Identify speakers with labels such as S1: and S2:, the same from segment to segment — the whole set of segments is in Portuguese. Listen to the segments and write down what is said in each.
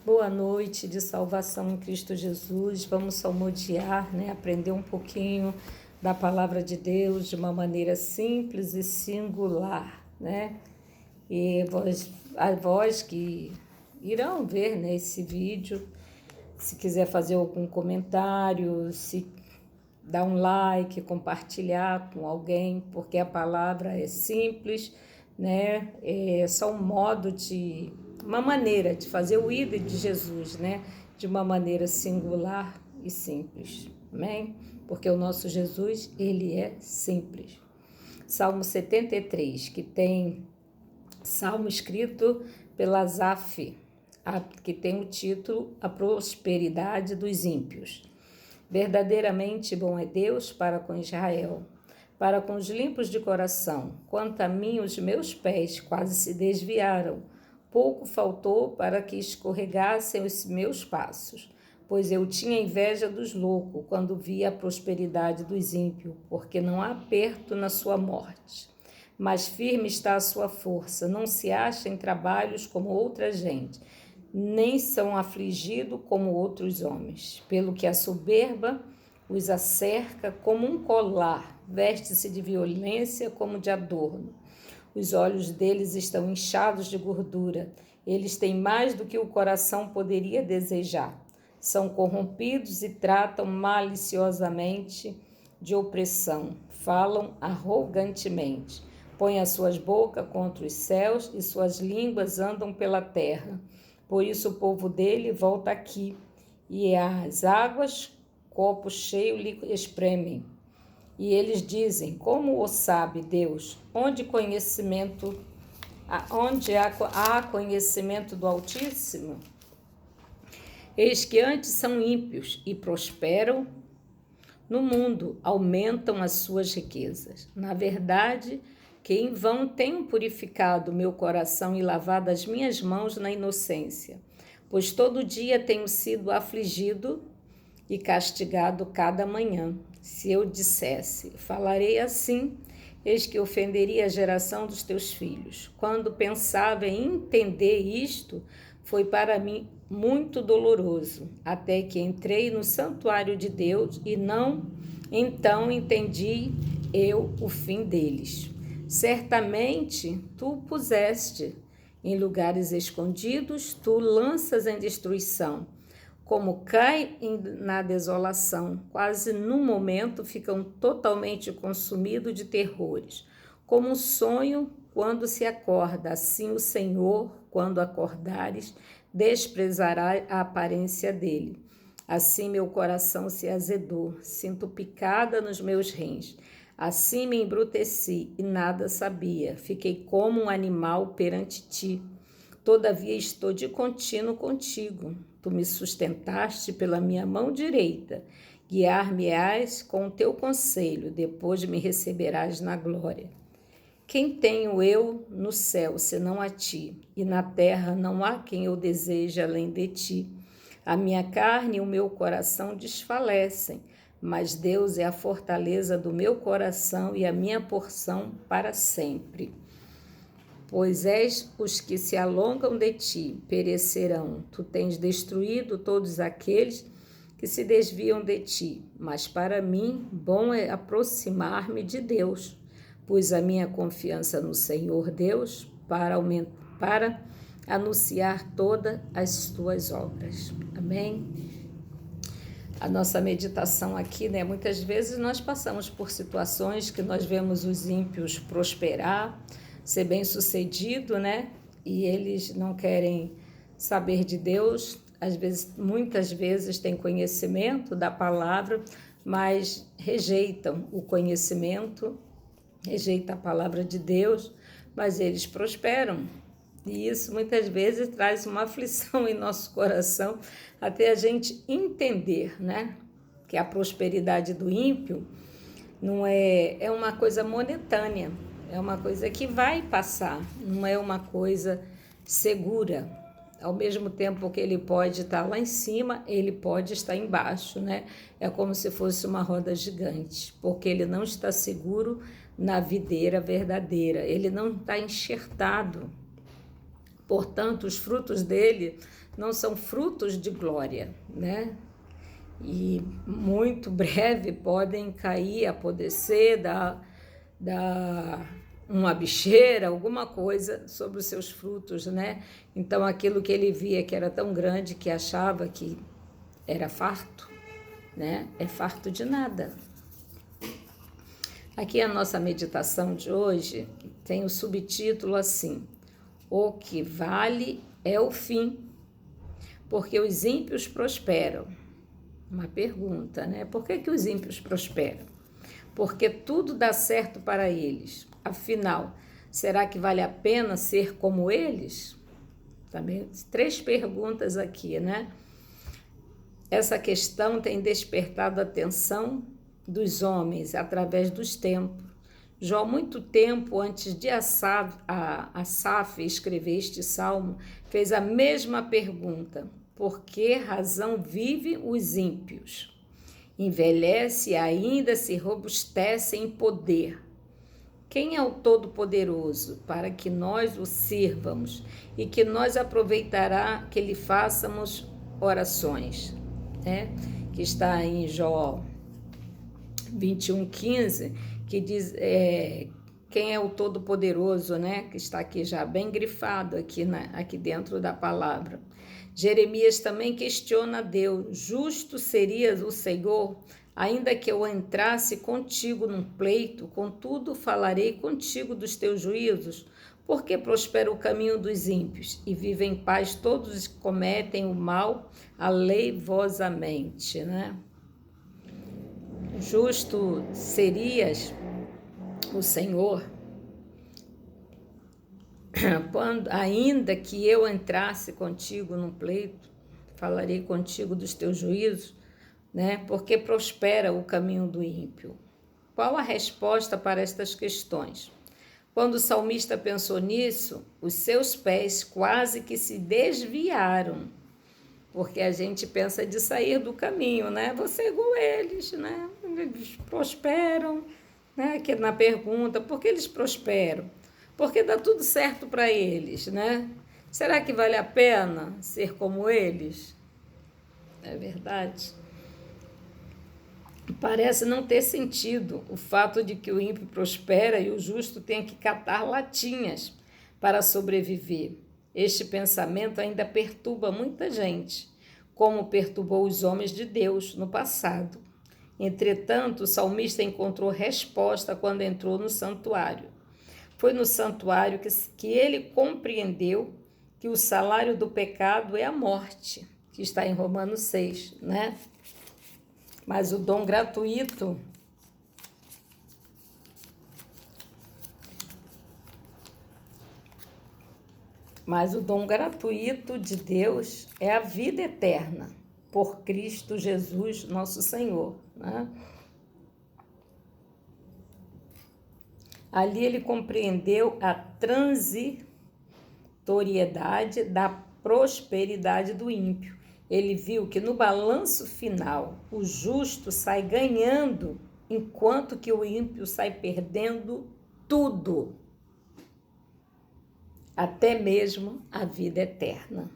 S1: Boa noite de salvação em Cristo Jesus. Vamos salmodiar, aprender um pouquinho da palavra de Deus de uma maneira simples e singular, E a vós que irão ver esse vídeo, se quiser fazer algum comentário, se dar um like, compartilhar com alguém, porque a palavra é simples, É só uma maneira de fazer o ID de Jesus, De uma maneira singular e simples, amém? Porque o nosso Jesus, ele é simples. Salmo 73, que tem salmo escrito pela Asaf, que tem o título A Prosperidade dos Ímpios. Verdadeiramente bom é Deus para com Israel, para com os limpos de coração. Quanto a mim, os meus pés quase se desviaram. Pouco faltou para que escorregassem os meus passos, pois eu tinha inveja dos loucos quando via a prosperidade dos ímpios, porque não há aperto na sua morte. Mas firme está a sua força, não se acha em trabalhos como outra gente, nem são afligidos como outros homens. Pelo que a soberba os acerca como um colar, veste-se de violência como de adorno. Os olhos deles estão inchados de gordura, eles têm mais do que o coração poderia desejar. São corrompidos e tratam maliciosamente de opressão, falam arrogantemente. Põem as suas bocas contra os céus e suas línguas andam pela terra. Por isso o povo dele volta aqui, e as águas, copo cheio, lhe espremem. E eles dizem, como o sabe Deus, onde há conhecimento do Altíssimo? Eis que antes são ímpios e prosperam no mundo, aumentam as suas riquezas. Na verdade, que em vão tenho purificado meu coração e lavado as minhas mãos na inocência, pois todo dia tenho sido afligido e castigado cada manhã. Se eu dissesse, falarei assim, eis que ofenderia a geração dos teus filhos. Quando pensava em entender isto, foi para mim muito doloroso, até que entrei no santuário de Deus e então entendi eu o fim deles. Certamente tu puseste em lugares escondidos, tu lanças em destruição, como cai na desolação, quase num momento ficam totalmente consumidos de terrores, como um sonho quando se acorda, assim o Senhor, quando acordares, desprezará a aparência dele. Assim meu coração se azedou, sinto picada nos meus rins. Assim me embruteci e nada sabia. Fiquei como um animal perante ti. Todavia estou de contínuo contigo. Tu me sustentaste pela minha mão direita. Guiar-me-ás com o teu conselho, depois me receberás na glória. Quem tenho eu no céu, senão a ti? E na terra não há quem eu deseje além de ti. A minha carne e o meu coração desfalecem, mas Deus é a fortaleza do meu coração e a minha porção para sempre. Pois és os que se alongam de ti, perecerão. Tu tens destruído todos aqueles que se desviam de ti. Mas para mim, bom é aproximar-me de Deus. Pus a minha confiança no Senhor Deus para anunciar todas as tuas obras. Amém? A nossa meditação aqui, muitas vezes nós passamos por situações que nós vemos os ímpios prosperar, ser bem-sucedido, E eles não querem saber de Deus, muitas vezes têm conhecimento da palavra, mas rejeitam o conhecimento, rejeitam a palavra de Deus, mas eles prosperam. E isso muitas vezes traz uma aflição em nosso coração, até a gente entender, que a prosperidade do ímpio não é uma coisa momentânea, é uma coisa que vai passar, não é uma coisa segura. Ao mesmo tempo que ele pode estar lá em cima, ele pode estar embaixo, É como se fosse uma roda gigante, porque ele não está seguro na videira verdadeira, ele não está enxertado Portanto, os frutos dele não são frutos de glória, né? E muito breve podem cair, apodrecer, dar uma bicheira, alguma coisa sobre os seus frutos, né? Então, aquilo que ele via que era tão grande, que achava que era farto, né? É farto de nada. Aqui a nossa meditação de hoje tem o subtítulo assim: o que vale é o fim, porque os ímpios prosperam. Uma pergunta, né? Por que os ímpios prosperam? Porque tudo dá certo para eles. Afinal, será que vale a pena ser como eles? Também 3 perguntas aqui, né? Essa questão tem despertado a atenção dos homens através dos tempos. Já há muito tempo antes de Asaf escrever este salmo, fez a mesma pergunta: por que razão vivem os ímpios? Envelhece e ainda se robustece em poder. Quem é o Todo-Poderoso para que nós o sirvamos e que nós aproveitará que lhe façamos orações? Né? Que está em Jó 21:15, que diz quem é o Todo-Poderoso, né? Que está aqui já bem grifado aqui dentro da palavra. Jeremias também questiona Deus: justo serias o Senhor, ainda que eu entrasse contigo num pleito, contudo falarei contigo dos teus juízos, porque prospera o caminho dos ímpios e vivem em paz todos os que cometem o mal aleivosamente, né? Justo serias o Senhor, quando, ainda que eu entrasse contigo num pleito, falarei contigo dos teus juízos, né? Porque prospera o caminho do ímpio. Qual a resposta para estas questões? Quando o salmista pensou nisso, os seus pés quase que se desviaram, porque a gente pensa de sair do caminho, né? Você é igual eles, né? Eles prosperam, né? Que na pergunta, por que eles prosperam? Porque dá tudo certo para eles, né? Será que vale a pena ser como eles? É verdade. Parece não ter sentido o fato de que o ímpio prospera e o justo tenha que catar latinhas para sobreviver. Este pensamento ainda perturba muita gente, como perturbou os homens de Deus no passado. Entretanto, o salmista encontrou resposta quando entrou no santuário. Foi no santuário que ele compreendeu que o salário do pecado é a morte, que está em Romanos 6, né? Mas o dom gratuito de Deus é a vida eterna, por Cristo Jesus, nosso Senhor, né? Ali ele compreendeu a transitoriedade da prosperidade do ímpio. Ele viu que no balanço final o justo sai ganhando, enquanto que o ímpio sai perdendo tudo, até mesmo a vida eterna.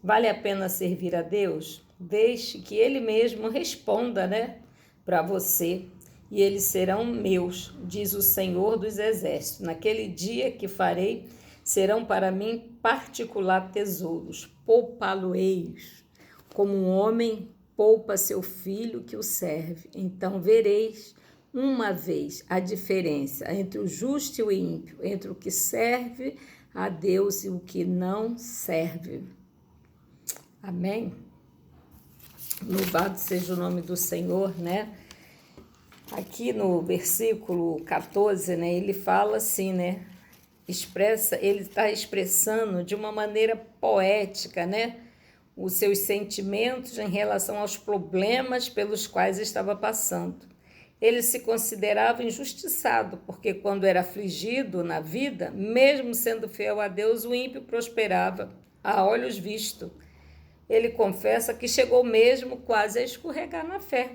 S1: Vale a pena servir a Deus? Deixe que Ele mesmo responda, né, para você. E eles serão meus, diz o Senhor dos Exércitos. Naquele dia que farei, serão para mim particular tesouros. Poupá-lo-eis, como um homem poupa seu filho que o serve. Então vereis uma vez a diferença entre o justo e o ímpio, entre o que serve a Deus e o que não serve. Amém? Louvado seja o nome do Senhor, né? Aqui no versículo 14, né, ele fala assim, né? Ele está expressando de uma maneira poética, né? Os seus sentimentos em relação aos problemas pelos quais estava passando. Ele se considerava injustiçado, porque quando era afligido na vida, mesmo sendo fiel a Deus, o ímpio prosperava a olhos vistos. Ele confessa que chegou mesmo quase a escorregar na fé.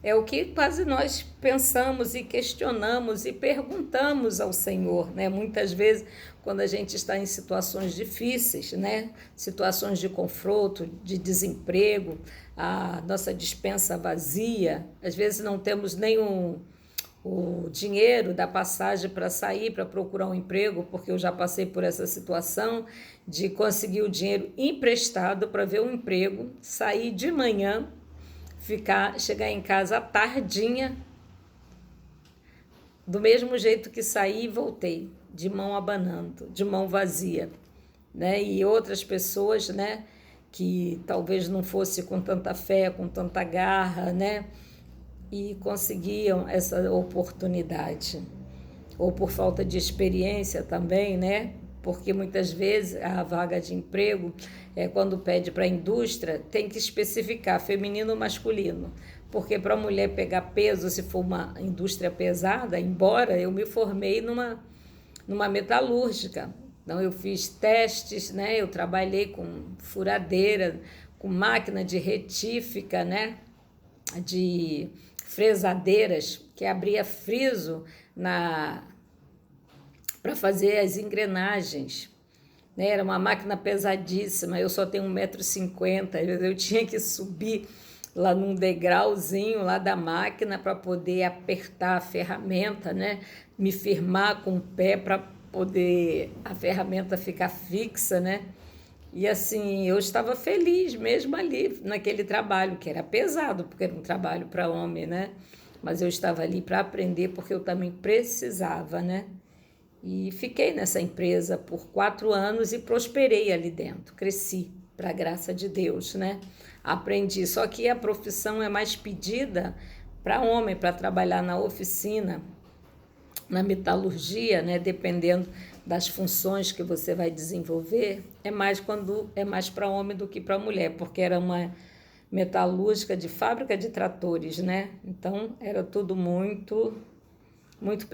S1: É o que quase nós pensamos e questionamos e perguntamos ao Senhor, né? Muitas vezes, quando a gente está em situações difíceis, né? Situações de confronto, de desemprego, a nossa despensa vazia, às vezes não temos nem o dinheiro da passagem para sair, para procurar um emprego, porque eu já passei por essa situação de conseguir o dinheiro emprestado para ver um emprego, sair de manhã, chegar em casa à tardinha, do mesmo jeito que saí e voltei, de mão abanando, de mão vazia, né? E outras pessoas, né, que talvez não fosse com tanta fé, com tanta garra, né, e conseguiam essa oportunidade, ou por falta de experiência também, né? Porque muitas vezes a vaga de emprego, quando pede para a indústria, tem que especificar feminino ou masculino. Porque para a mulher pegar peso, se for uma indústria pesada, embora eu me formei numa metalúrgica. Então, eu fiz testes, né? Eu trabalhei com furadeira, com máquina de retífica, né? De fresadeiras, que abria friso para fazer as engrenagens, né? Era uma máquina pesadíssima, eu só tenho 1,50 m, eu tinha que subir lá num degrauzinho lá da máquina para poder apertar a ferramenta, né? Me firmar com o pé para poder a ferramenta ficar fixa, né? E assim, eu estava feliz mesmo ali naquele trabalho, que era pesado, porque era um trabalho para homem, né? Mas eu estava ali para aprender, porque eu também precisava, né? E fiquei nessa empresa por 4 anos e prosperei ali dentro, cresci, para a graça de Deus, né? Aprendi, só que a profissão é mais pedida para homem, para trabalhar na oficina, na metalurgia, né? Dependendo das funções que você vai desenvolver, é mais para homem do que para mulher, porque era uma metalúrgica de fábrica de tratores, né? Então era tudo muito,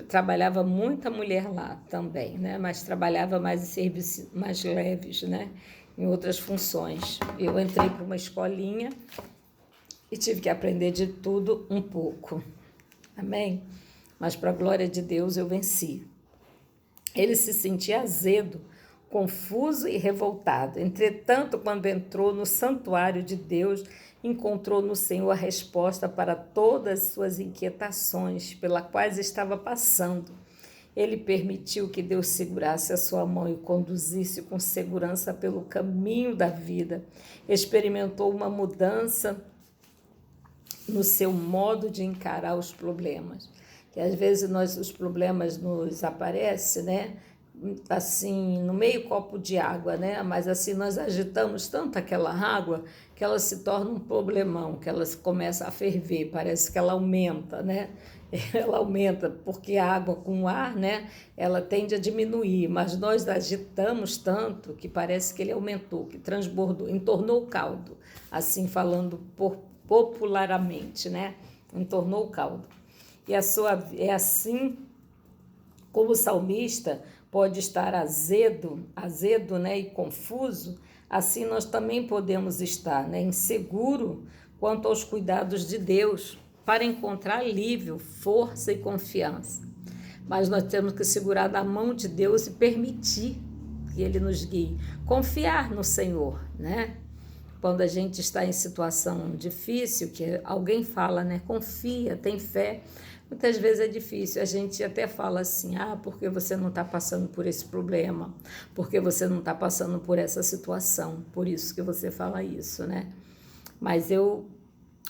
S1: trabalhava muita mulher lá também, né? Mas trabalhava mais em serviços mais leves, né? Em outras funções. Eu entrei para uma escolinha e tive que aprender de tudo um pouco. Amém? Mas para a glória de Deus eu venci. Ele se sentia azedo, confuso e revoltado. Entretanto, quando entrou no santuário de Deus, encontrou no Senhor a resposta para todas as suas inquietações, pelas quais estava passando. Ele permitiu que Deus segurasse a sua mão e conduzisse com segurança pelo caminho da vida. Experimentou uma mudança no seu modo de encarar os problemas. Que às vezes os problemas nos aparecem, né? Assim, no meio copo de água, né? Mas assim, nós agitamos tanto aquela água que ela se torna um problemão, que ela começa a ferver, parece que ela aumenta, né? Ela aumenta, porque a água com o ar, né? Ela tende a diminuir, mas nós agitamos tanto que parece que ele aumentou, que transbordou, entornou o caldo, assim falando popularmente, né? Entornou o caldo. E é assim como o salmista pode estar azedo, né, e confuso, assim nós também podemos estar, né, inseguro quanto aos cuidados de Deus, para encontrar alívio, força e confiança. Mas nós temos que segurar na mão de Deus e permitir que Ele nos guie. Confiar no Senhor, né? Quando a gente está em situação difícil, que alguém fala, né? Confia, tem fé. Muitas vezes é difícil, a gente até fala assim, porque você não está passando por esse problema, porque você não está passando por essa situação, por isso que você fala isso, né? Mas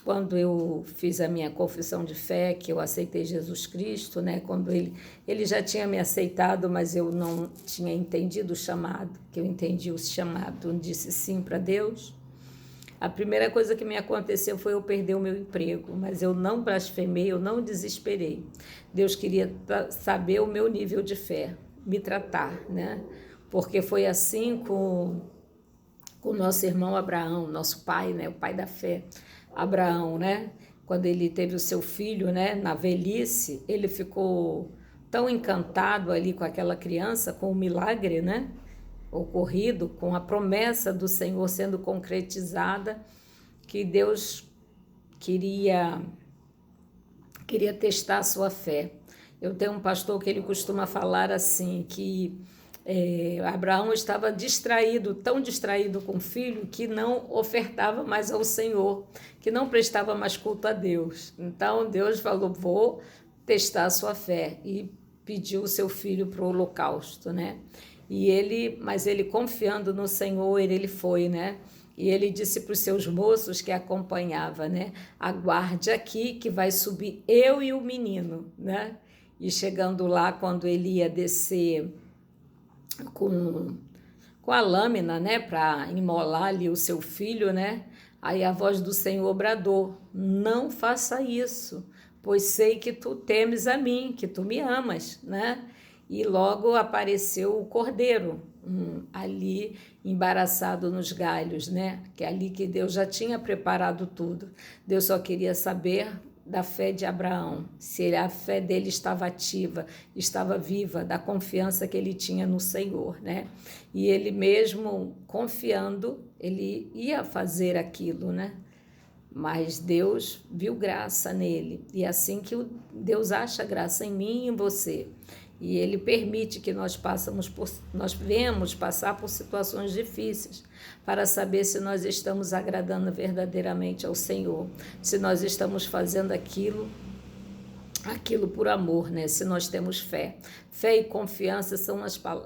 S1: quando eu fiz a minha confissão de fé, que eu aceitei Jesus Cristo, né? Quando ele já tinha me aceitado, mas eu não tinha entendido o chamado, que eu entendi o chamado, disse sim para Deus. A primeira coisa que me aconteceu foi eu perder o meu emprego, mas eu não blasfemei, eu não desesperei. Deus queria saber o meu nível de fé, me tratar, né? Porque foi assim com o nosso irmão Abraão, nosso pai, né? O pai da fé, Abraão, né? Quando ele teve o seu filho, né? Na velhice, ele ficou tão encantado ali com aquela criança, com o milagre, né? Ocorrido, com a promessa do Senhor sendo concretizada, que Deus queria queria testar a sua fé. Eu tenho um pastor que ele costuma falar assim, que Abraão estava distraído, tão distraído com o filho, que não ofertava mais ao Senhor, que não prestava mais culto a Deus. Então Deus falou, vou testar a sua fé, e pediu o seu filho para o holocausto, né? Mas ele confiando no Senhor, ele foi, né? E ele disse para os seus moços que acompanhava, né? Aguarde aqui que vai subir eu e o menino, né? E chegando lá, quando ele ia descer com a lâmina, né, para imolar ali o seu filho, né? Aí a voz do Senhor bradou: não faça isso, pois sei que tu temes a mim, que tu me amas, né? E logo apareceu o cordeiro, ali embaraçado nos galhos, né? Que é ali que Deus já tinha preparado tudo. Deus só queria saber da fé de Abraão, se a fé dele estava ativa, estava viva, da confiança que ele tinha no Senhor, né? E ele mesmo confiando, ele ia fazer aquilo, né? Mas Deus viu graça nele, e é assim que Deus acha graça em mim e em você. E ele permite que nós venhamos passar por situações difíceis para saber se nós estamos agradando verdadeiramente ao Senhor, se nós estamos fazendo aquilo por amor, né? Se nós temos fé. Fé e confiança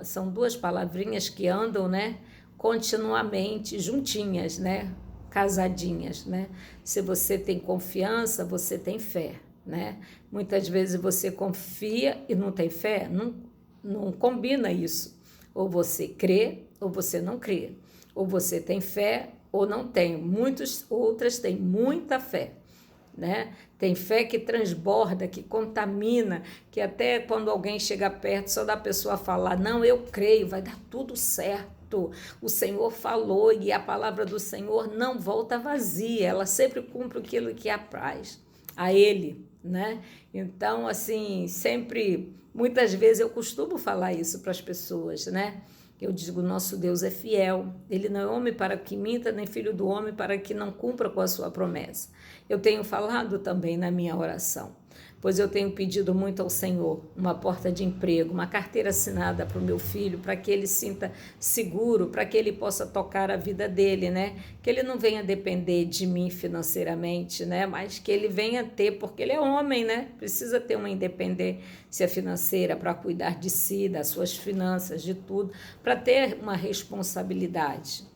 S1: são duas palavrinhas que andam, né, continuamente juntinhas, né, casadinhas, né? Se você tem confiança, você tem fé, né? Muitas vezes você confia e não tem fé, não combina isso. Ou você crê ou você não crê. Ou você tem fé ou não tem. Outras têm muita fé, né? Tem fé que transborda, que contamina, que até quando alguém chega perto, só da pessoa falar, não, eu creio, vai dar tudo certo. O Senhor falou e a palavra do Senhor não volta vazia, ela sempre cumpre aquilo que apraz a Ele, né? Então, assim, muitas vezes eu costumo falar isso para as pessoas, né? Eu digo, nosso Deus é fiel, Ele não é homem para que minta, nem filho do homem para que não cumpra com a sua promessa. Eu tenho falado também na minha oração, pois eu tenho pedido muito ao Senhor uma porta de emprego, uma carteira assinada para o meu filho, para que ele sinta seguro, para que ele possa tocar a vida dele, né? Que ele não venha depender de mim financeiramente, né? Mas que ele venha ter, porque ele é homem, né? Precisa ter uma independência financeira para cuidar de si, das suas finanças, de tudo, para ter uma responsabilidade.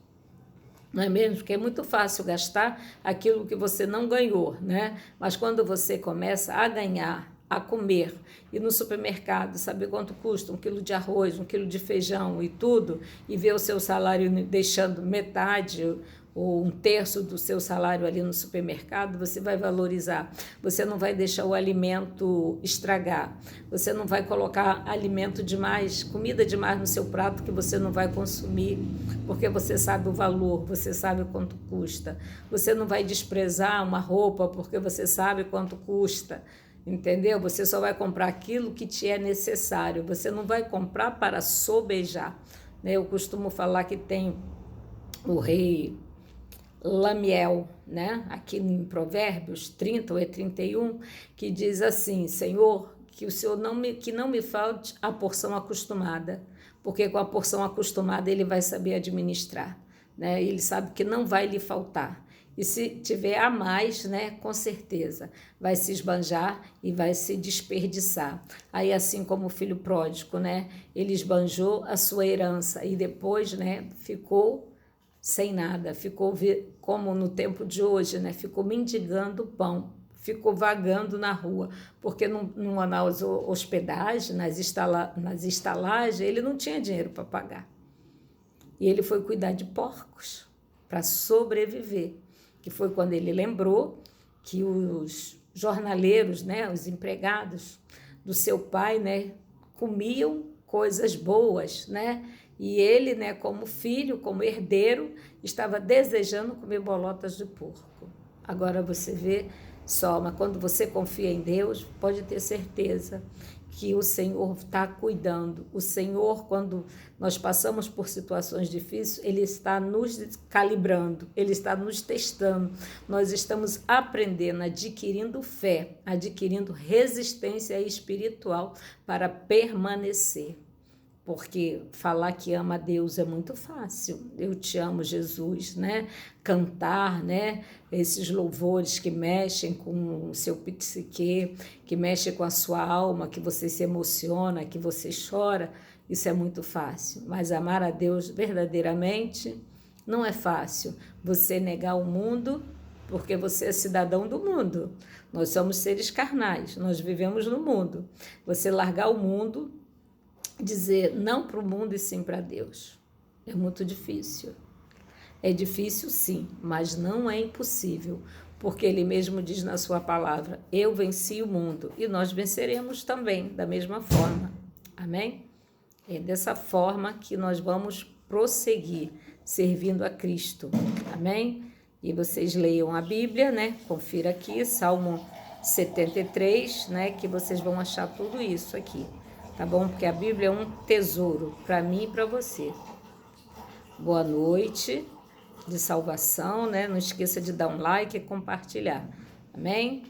S1: Não é mesmo? Porque é muito fácil gastar aquilo que você não ganhou, né? Mas quando você começa a ganhar, a comer, ir no supermercado, saber quanto custa 1 quilo de arroz, 1 quilo de feijão e tudo, e ver o seu salário deixando metade ou 1/3 do seu salário ali no supermercado, você vai valorizar. Você não vai deixar o alimento estragar. Você não vai colocar alimento demais, comida demais no seu prato que você não vai consumir, porque você sabe o valor, você sabe quanto custa. Você não vai desprezar uma roupa porque você sabe quanto custa. Entendeu? Você só vai comprar aquilo que te é necessário. Você não vai comprar para sobejar, né? Eu costumo falar que tem o rei Lamiel, né? Aqui em Provérbios 30 ou 31, que diz assim: Senhor, que o Senhor que não me falte a porção acostumada, porque com a porção acostumada ele vai saber administrar, né? Ele sabe que não vai lhe faltar. E se tiver a mais, né, com certeza, vai se esbanjar e vai se desperdiçar. Aí, assim como o filho pródigo, né, ele esbanjou a sua herança e depois, né, ficou sem nada, ficou como no tempo de hoje, né, ficou mendigando pão, ficou vagando na rua, porque nas hospedagens, nas estalagens, ele não tinha dinheiro para pagar. E ele foi cuidar de porcos para sobreviver, que foi quando ele lembrou que os jornaleiros, né, os empregados do seu pai, né, comiam coisas boas, né? E ele, né, como filho, como herdeiro, estava desejando comer bolotas de porco. Agora você vê só, mas quando você confia em Deus, pode ter certeza que o Senhor está cuidando. O Senhor, quando nós passamos por situações difíceis, Ele está nos calibrando, Ele está nos testando. Nós estamos aprendendo, adquirindo fé, adquirindo resistência espiritual para permanecer. Porque falar que ama a Deus é muito fácil. Eu te amo, Jesus, né? Cantar, né? Esses louvores que mexem com o seu psique, que mexem com a sua alma, que você se emociona, que você chora, isso é muito fácil. Mas amar a Deus verdadeiramente não é fácil. Você negar o mundo porque você é cidadão do mundo. Nós somos seres carnais, nós vivemos no mundo. Você largar o mundo, dizer não para o mundo e sim para Deus. É muito difícil. É difícil sim, mas não é impossível, porque Ele mesmo diz na sua palavra, eu venci o mundo e nós venceremos também, da mesma forma. Amém? É dessa forma que nós vamos prosseguir, servindo a Cristo. Amém? E vocês leiam a Bíblia, né? Confira aqui, Salmo 73, né? Que vocês vão achar tudo isso aqui. Tá bom? Porque a Bíblia é um tesouro para mim e para você. Boa noite de salvação, né? Não esqueça de dar um like e compartilhar. Amém?